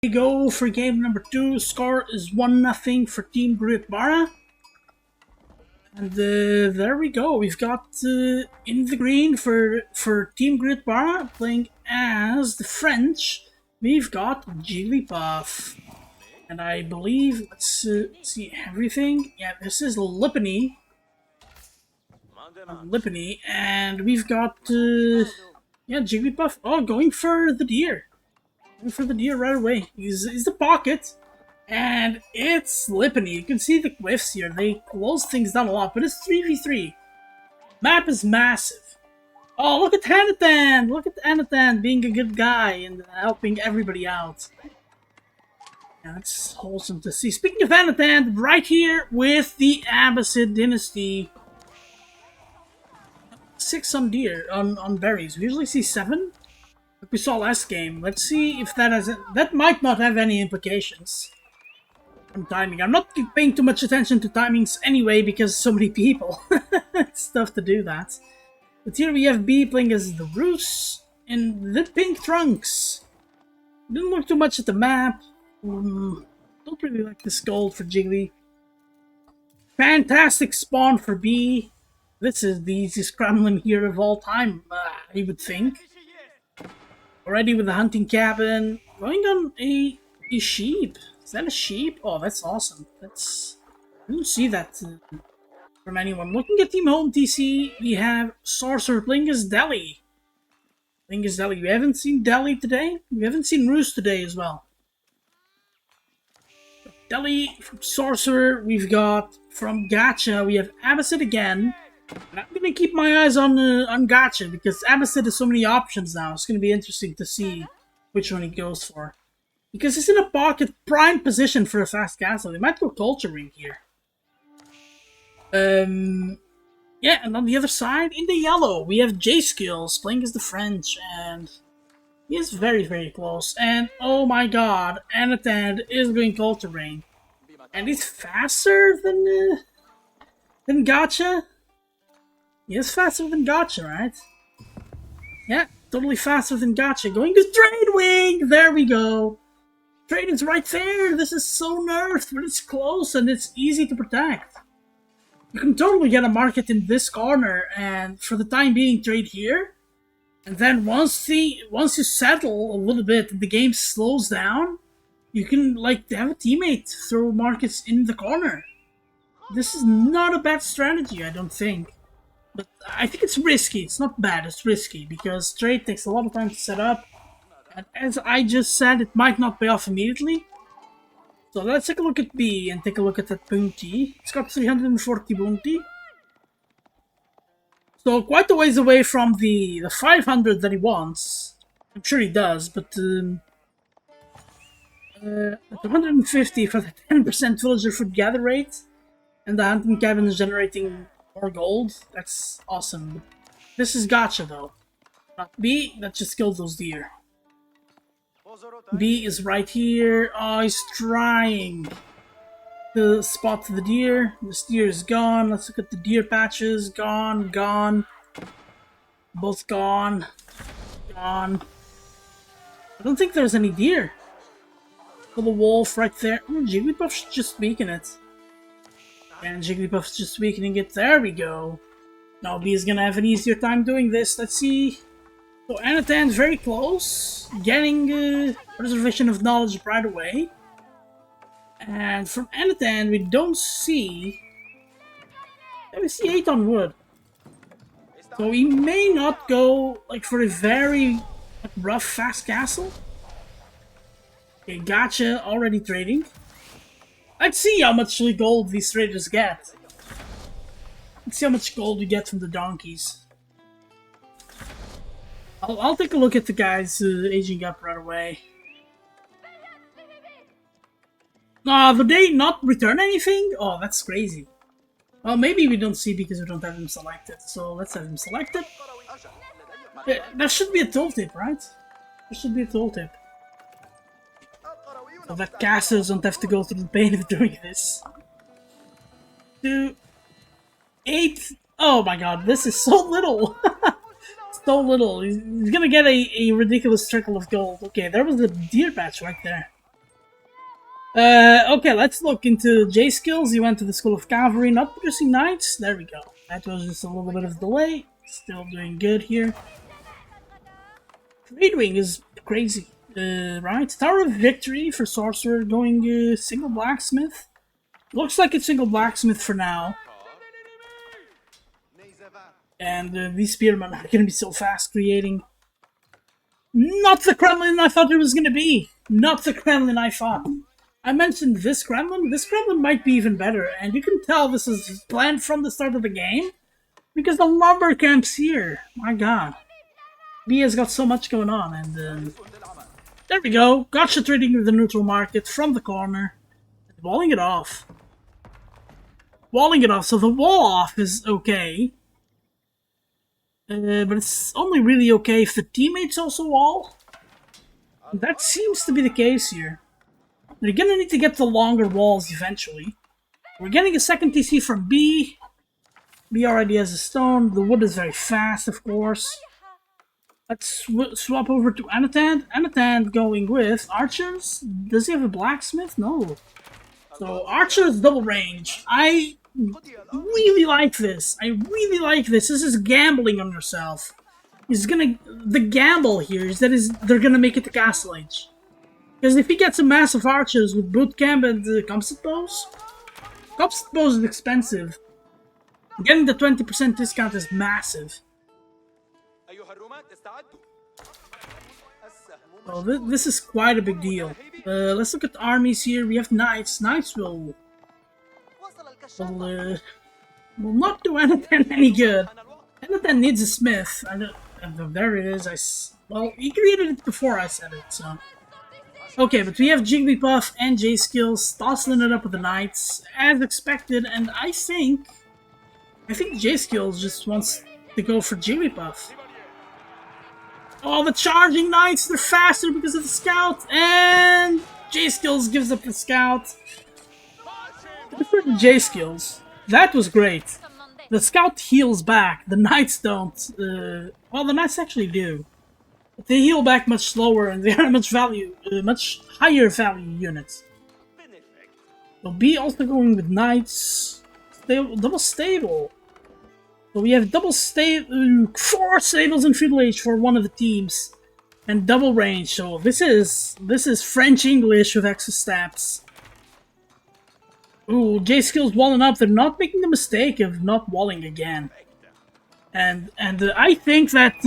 We go for game number 2. Score is 1-0 for Team Griot Bara. And there we go. We've got in the green for Team Griot Bara playing as the French. We've got Jigglypuff. And I believe, let's see everything. Yeah, this is Lippany. And we've got, yeah, Jigglypuff. Oh, going for the deer. Going for the deer right away. He's the pocket. And it's Lippany. You can see the glyphs here. They close things down a lot, but it's 3v3. Map is massive. Oh, look at Anathan! Look at Anathan being a good guy and helping everybody out. Yeah, that's wholesome to see. Speaking of Anathan, right here with the Abbasid dynasty. 6 on deer, on berries. We usually see 7. Like we saw last game. Let's see if that has... That might not have any implications. On timing. I'm not paying too much attention to timings anyway because so many people. It's tough to do that. But here we have B playing as the Roos in the pink trunks. Didn't look too much at the map. Don't really like this gold for Jiggly. Fantastic spawn for B. This is the easiest Kremlin here of all time, I would think. Already with the hunting cabin. Going on a sheep. Is that a sheep? Oh, that's awesome. That's... I don't see that from anyone. Looking at Team HomeTC, we have Sorcerer playing as Deli. We haven't seen Deli today. We haven't seen Roos today as well. Deli from Sorcerer. We've got from Gacha. We have Abbasid again. And I'm gonna keep my eyes on Gacha because Abbasid has so many options now. It's gonna be interesting to see which one he goes for. Because he's in a pocket prime position for a fast castle. They might go Culture Ring here. Yeah, and on the other side, in the yellow, we have J-Skills playing as the French, and he is very, very close. And oh my god, Anathan is going Culture Ring. And he's faster than Gacha? He is faster than Gacha, right? Yeah, totally faster than Gacha. Going to Trade Wing! There we go! Trade is right there! This is so nerfed, but it's close and it's easy to protect. You can totally get a market in this corner, and for the time being, trade here. And then once you settle a little bit, the game slows down, you can, like, have a teammate throw markets in the corner. This is not a bad strategy, I don't think. But I think it's risky. It's not bad, it's risky, because trade takes a lot of time to set up. And as I just said, it might not pay off immediately. So let's take a look at B and take a look at that bounty. It's got 340 bounty. So quite a ways away from the 500 that he wants. I'm sure he does, but at 150 for the 10% villager food gather rate, and the hunting cabin is generating more gold. That's awesome. This is Gacha though. Not B, that just killed those deer. B is right here. Oh, he's trying to spot the deer. This deer is gone. Let's look at the deer patches. Gone, gone. Both gone. Gone. I don't think there's any deer. Little wolf right there. Oh, Jigglypuff's just weakening it. And Jigglypuff's just weakening it. There we go. Now B is gonna have an easier time doing this. Let's see. So Anathan's very close, getting Preservation of Knowledge right away. And from Anathan, we don't see... Yeah, we see 8 on wood. So he may not go like for a very rough, fast castle. Okay, Gacha already trading. Let's see how much gold these traders get. Let's see how much gold we get from the donkeys. I'll take a look at the guys aging up right away. Did they not return anything? Oh, that's crazy. Well, maybe we don't see because we don't have him selected. So let's have him selected. There should be a tooltip, right? There should be a tooltip. So that casters don't have to go through the pain of doing this. 2, 8. Oh my god, this is so little. So little. He's gonna get a ridiculous trickle of gold. Okay, there was the deer patch right there. Okay, let's look into J skills. He went to the School of Cavalry, not producing knights. There we go. That was just a little bit of delay. Still doing good here. Trade Wing is crazy. Right? Tower of Victory for Sorcerer going single blacksmith. Looks like it's single blacksmith for now. And these spearmen are gonna be so fast creating. Not the Kremlin I thought it was gonna be. Not the Kremlin I thought. I mentioned this Kremlin. This Kremlin might be even better, and you can tell this is planned from the start of the game because the lumber camp's here. My God, B has got so much going on, and there we go. Gotcha trading with the neutral market from the corner, walling it off. Walling it off. So the wall off is okay. But it's only really okay if the teammates also wall. That seems to be the case here. They're gonna need to get the longer walls eventually. We're getting a second TC from B. B already has a stone. The wood is very fast, of course. Let's swap over to Anatan. Anatan going with archers. Does he have a blacksmith? No. So archers double range. I really like this. I really like this. This is gambling on yourself. The gamble here is that they're gonna make it to Castle Age. Because if he gets a massive archers with boot camp and composite bows is expensive. Getting the 20% discount is massive. Oh, this is quite a big deal. Let's look at the armies here. We have knights. Knights will not do anything any good. Anything needs a smith. There it is. Well, he created it before I said it, so. Okay, but we have Jigglypuff and J-Skills tossing it up with the knights, as expected, and I think J-Skills just wants to go for Jigglypuff. Oh, the charging knights, they're faster because of the scout, and J-Skills gives up the scout. For J-Skills, that was great. The scout heals back, the knights don't. Well, the knights actually do. But they heal back much slower, and they are much higher value units. So B also going with knights. Double stable. So we have 4 stables in Feudal Age for one of the teams, and double range. So this is French English with extra stats. Ooh, J-Skills walling up. They're not making the mistake of not walling again. And I think that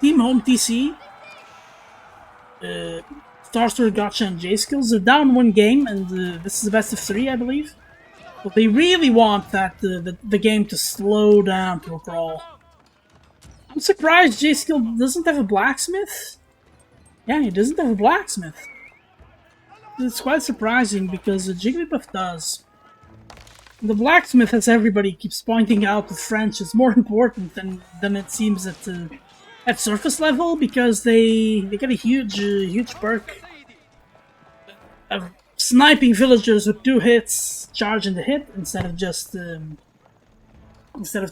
Team HomeTC, Starster, Gotcha, and J-Skills are down 1 game, and this is the best of 3, I believe. But they really want that the game to slow down to a crawl. I'm surprised J-Skill doesn't have a blacksmith. Yeah, he doesn't have a blacksmith. It's quite surprising because Jigglypuff does. The blacksmith, as everybody keeps pointing out with French, is more important than it seems at surface level because they get a huge perk of sniping villagers with 2 hits, charge and a hit instead of just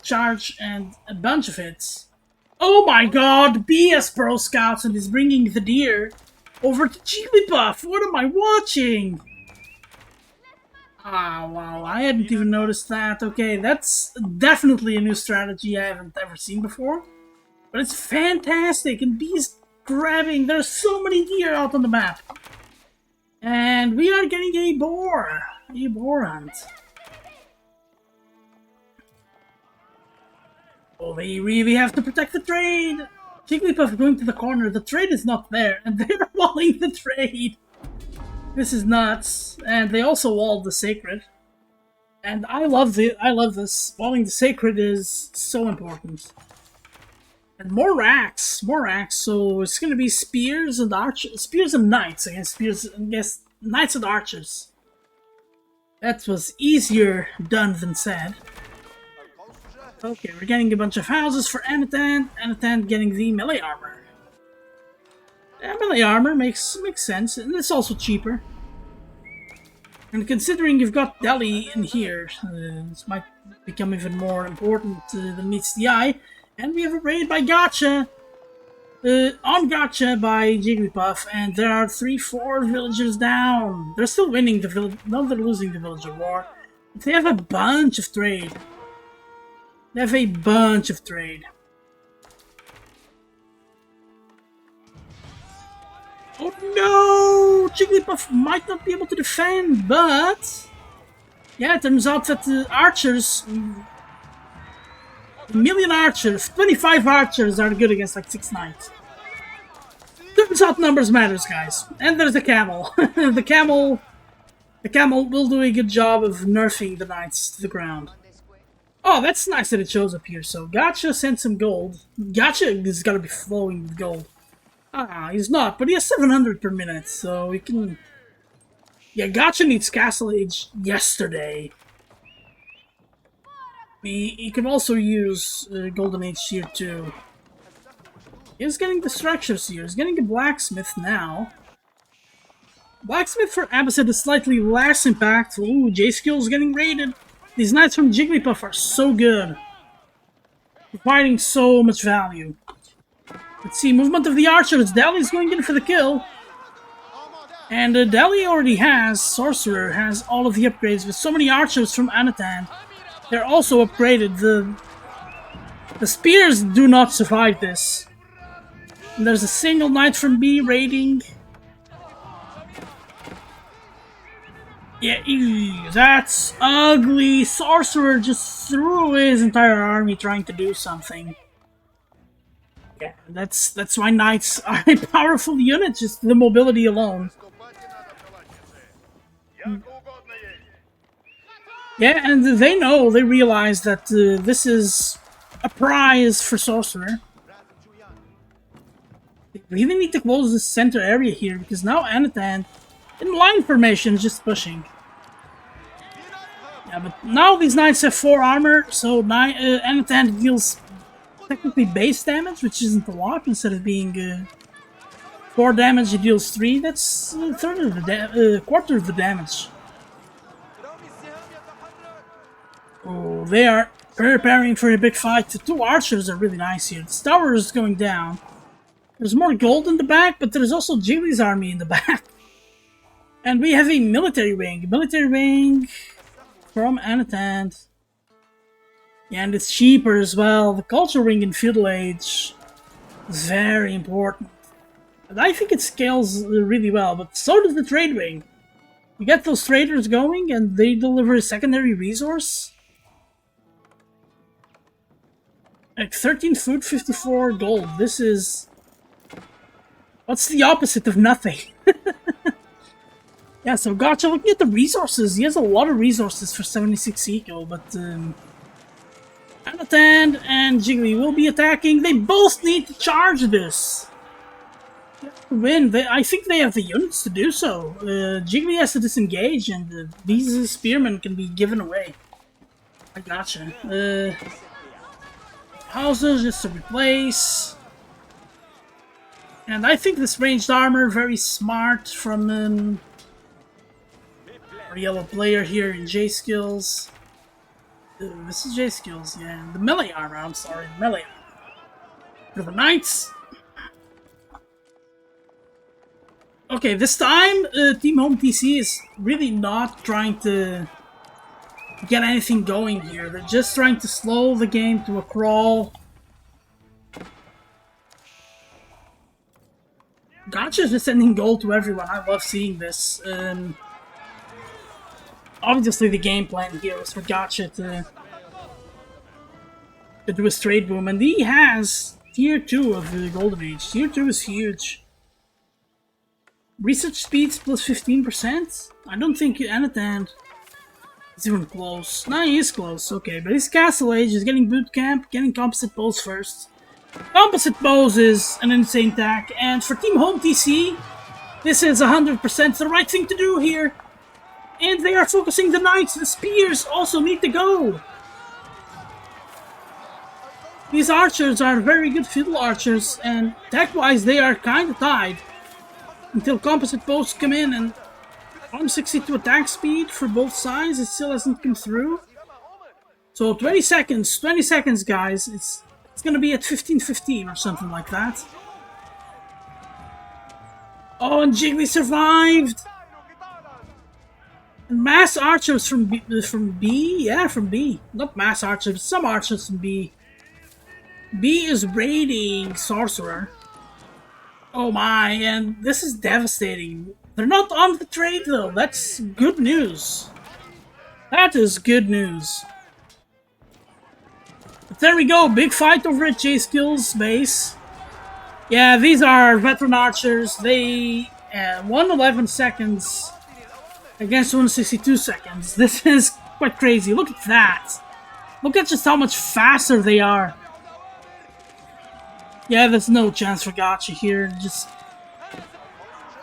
charge and a bunch of hits. Oh my God! B has Pro Scouts and is bringing the deer over to Jigglypuff. What am I watching? Ah, wow, I hadn't even noticed that. Okay, that's definitely a new strategy I haven't ever seen before. But it's fantastic, and B's grabbing. There's so many deer out on the map. And we are getting a boar hunt. Oh, they really have to protect the trade. Jigglypuff going to the corner. The trade is not there, and they're walling the trade. This is nuts. And they also walled the sacred. And I love this. Walling the sacred is so important. And more racks. So it's gonna be spears and knights against knights and archers. That was easier done than said. Okay, we're getting a bunch of houses for Anatan. Anatan getting the melee armor. Yeah, melee armor makes sense, and it's also cheaper. And considering you've got Delhi in here, this might become even more important than meets the eye. And we have a raid by Gotcha! On gotcha by Jigglypuff, and there are 3-4 villagers down. They're still winning the village. No, they're losing the villager war. But they have a bunch of trade. They have a bunch of trade. Oh no! Jigglypuff might not be able to defend, but yeah, it turns out that the archers, a million archers, 25 archers are good against like 6 knights. Turns out numbers matters, guys. And there's the camel. the camel will do a good job of nerfing the knights to the ground. Oh, that's nice that it shows up here. So Gotcha sent some gold. Gotcha is gotta be flowing with gold. Ah, he's not, but he has 700 per minute, so we can... Yeah, Gotcha needs Castle Age yesterday. He can also use Golden Age Tier 2. He's getting the structures here. He's getting a Blacksmith now. Blacksmith for Abbasid is slightly less impactful. Ooh, J-Skill's getting raided. These knights from Jigglypuff are so good. Providing so much value. Let's see, movement of the archers. Deli's going in for the kill. And Deli already has, Sorcerer has all of the upgrades with so many archers from Anatan. They're also upgraded. The spears do not survive this. And there's a single knight from B raiding. Yeah, ew, that's ugly. Sorcerer just threw his entire army trying to do something. Yeah, that's why knights are a powerful unit, just the mobility alone. Yeah, and they realize that this is a prize for Sorcerer. They really need to close this center area here, because now Anatan, in line formation, is just pushing. Yeah, but now these knights have 4 armor, so Anatan deals technically base damage, which isn't a lot. Instead of being 4 damage, he deals 3. That's a third of the quarter of the damage. Oh, they are preparing for a big fight. The 2 archers are really nice here. The tower is going down. There's more gold in the back, but there's also Jiggly's army in the back. And we have a military wing. Military wing from Anatan. Yeah, and it's cheaper as well. The culture wing in Feudal Age is very important. And I think it scales really well, but so does the trade wing. You get those traders going and they deliver a secondary resource. Like 13 food, 54 gold. This is... What's the opposite of nothing? Yeah, so Gotcha, looking at the resources, he has a lot of resources for 76 eco, but Anatan and Jiggly will be attacking. They both need to charge this. To win, I think they have the units to do so. Jiggly has to disengage, and these spearmen can be given away. I gotcha. Houses just to replace. And I think this ranged armor, very smart from our yellow player here in J skills. This is J skills, yeah. The melee armor, I'm sorry, melee armor. For the knights. Okay, this time Team HomeTC is really not trying to get anything going here. They're just trying to slow the game to a crawl. Gotcha's just sending gold to everyone. I love seeing this. Obviously, the game plan here is for Gotcha to do a straight boom, and he has tier 2 of the Golden Age. Tier 2 is huge. Research speeds plus 15%? I don't think Anatan is even close. No, he is close, okay, but his Castle Age is getting boot camp, getting composite bows first. Composite bows is an insane tack, and for Team HomeTC, this is 100% the right thing to do here. And they are focusing the knights. The spears also need to go. These archers are very good fiddle archers, and tech-wise they are kind of tied. Until composite bows come in, and 162 attack speed for both sides, it still hasn't come through. So 20 seconds, guys. It's gonna be at 15-15 or something like that. Oh, and Jiggly survived. And mass archers from B, yeah, from B. Not mass archers, some archers from B. B is raiding sorcerer. Oh my, and this is devastating. They're not on the trade though. That's good news. That is good news. But there we go, big fight over at J Skills base. Yeah, these are veteran archers. They 111 seconds against 162 seconds. This is quite crazy. Look at that. Look at just how much faster they are. Yeah, there's no chance for Gotcha here. Just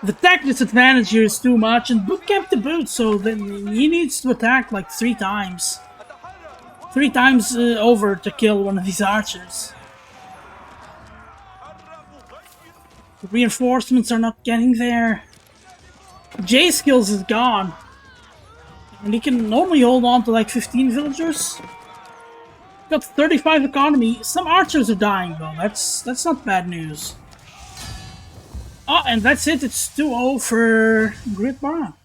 the tech disadvantage here is too much, and bootcamp to boot, so then he needs to attack like 3 times. 3 times over to kill one of these archers. The reinforcements are not getting there. J skills is gone. And he can normally hold on to like 15 villagers. Got 35 economy. Some archers are dying though. That's not bad news. Oh, and that's it. It's 2-0 for Griot Bara.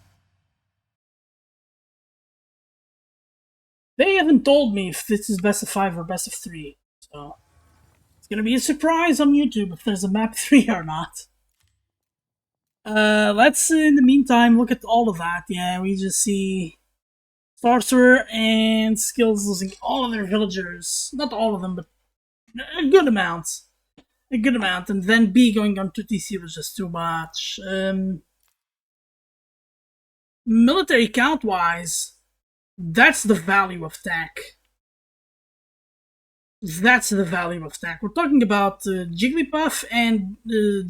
They haven't told me if this is best of 5 or best of 3. So it's gonna be a surprise on YouTube if there's a map 3 or not. Let's in the meantime look at all of that. Yeah, we just see Sorcerer and Skills losing all of their villagers. Not all of them, but a good amount. A good amount. And then B going on to TC was just too much. Military count-wise, that's the value of tech. That's the value of tech. We're talking about Jigglypuff and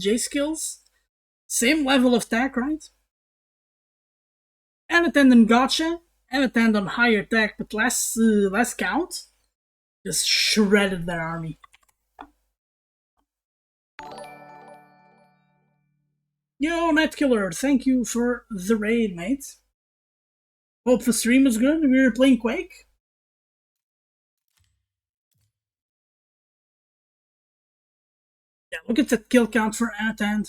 J Skills. Same level of tech, right? And attendant Gotcha. And attend on higher tech, but less count. Just shredded their army. Yo, Netkiller, thank you for the raid, mate. Hope the stream is good. We were playing Quake. Yeah, look at that kill count for Anatand.